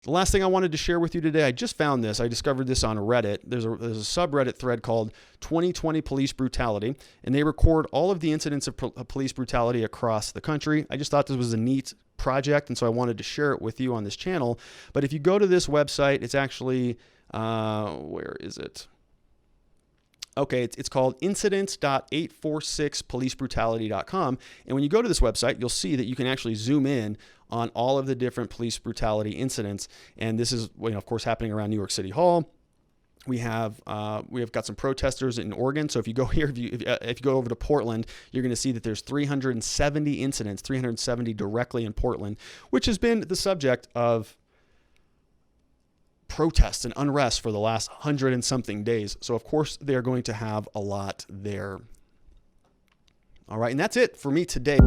The last thing I wanted to share with you today, I just found this. I discovered this on Reddit. There's a subreddit thread called 2020 Police Brutality, and they record all of the incidents of police brutality across the country. I just thought this was a neat project, and so I wanted to share it with you on this channel. But if you go to this website, it's actually, where is it? Okay, it's called incidents.846policebrutality.com. And when you go to this website, you'll see that you can actually zoom in on all of the different police brutality incidents. And this is, of course, happening around New York City Hall. We have got some protesters in Oregon. So if you go here, if you go over to Portland, you're going to see that there's 370 incidents, 370 directly in Portland, which has been the subject of protests and unrest for the last 100 and something days. So of course they're going to have a lot there. All right, and that's it for me today.